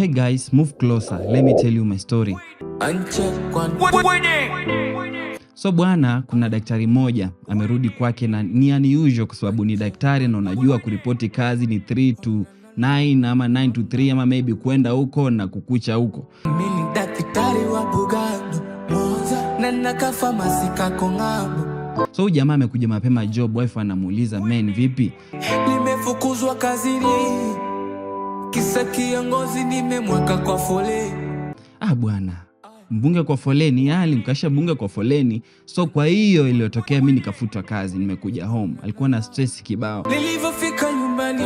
hey guys, move closer. Let me tell you my story. So bwana, kuna daktari moja amerudi kwake na ni unusual kwa sababu ni daktari na unajua kuripoti kazi ni 3 to 9 ama 9 to 3 ama maybe kuenda huko na kukucha huko. Mimi daktari wa Bugando Moza na nakafa masika kongambo. So jamaa amekuja mapema job, wife anamuuliza, "Man vipi? Nimefukuzwa kazini. Kisa kiongozi nimemweka kwa foleni." Bwana, mbunge kwa foleni, hali mkasha bunge kwa foleni. So kwa hiyo iliyotokea mimi nikafutwa kazi, nimekuja home. Alikuwa na stress kibao. Nilipofika nyumbani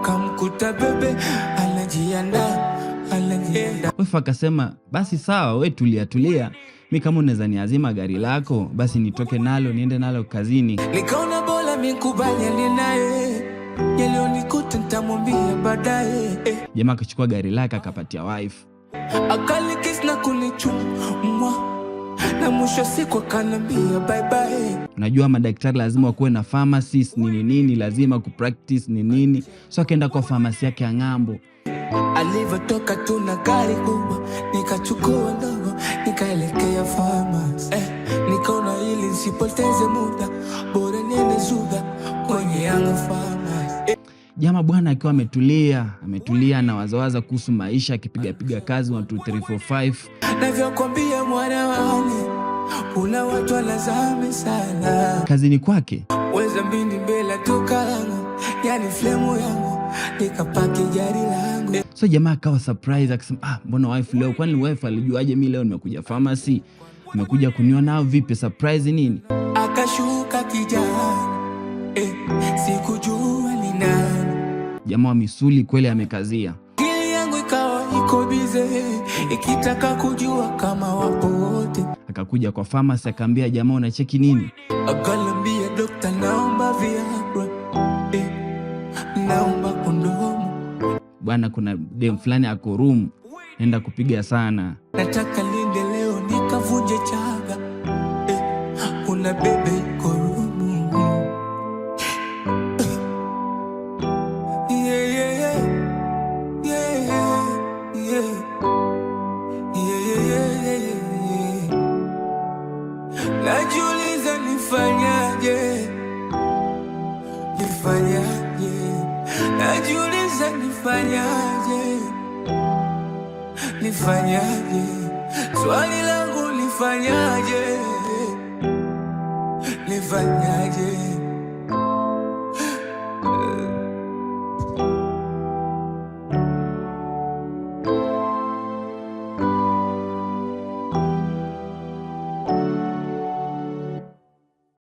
kamkuta bebe anajiandaa. Wife akasema, "Basi sawa, wewe tulia. Mimi kama unaweza niazima gari lako, basi nitoke nalo niende nalo kazini." Nikaona bora mikubaliane naye. Yalionikuta nitamwambia baadaye. Jamaa akachukua gari lake akapatia wife. Akalikis na kunichumwa. Na mwisho siku akanambia bye bye. Unajua madaktari lazima wakuwe na pharmacist nini lazima kupractice nini. So akaenda kwa pharmacy yake ya ng'ambo. Alivyotoka tu na gari kubwa, nikachukua ndogo, nikaelekea pharmacy. Nikaona ili nisipoteze muda, bora niende Zuga kwenye yangu pharmacy. Jamaa bwana akiwa ametulia na wazawaza kuhusu maisha, akipiga kazi 1 2 3 4 5. Navyokuambia mwana wangu, kuna watu wanazame sana kazini kwake. Weza mbini mbele toka langu, yani flame yangu, nikapaki gari langu. So jamaa akawa surprise akisema, mbona wife leo? Kwani wife alijuaje mimi leo nimekuja pharmacy? Nimekuja kuniona nao vipi? Surprise nini? Akashuka kijana, sikujua ni nani. Jamaa wa misuli kweli amekazia. Akili yangu ikawa iko bize, ikitaka kujua kama wapo wote. Akakuja kwa pharmacy akaambia jamaa, unacheki nini? Akalambia dokta, naomba Viagra, naomba kondomu. Bwana, kuna dem fulani ako room, nenda kupiga sana. Nataka linde leo nikavunje chaga, kuna bebe iko room. Najiuliza nifanyaje. Najiuliza nifanyaje. Swali langu nifanyaje.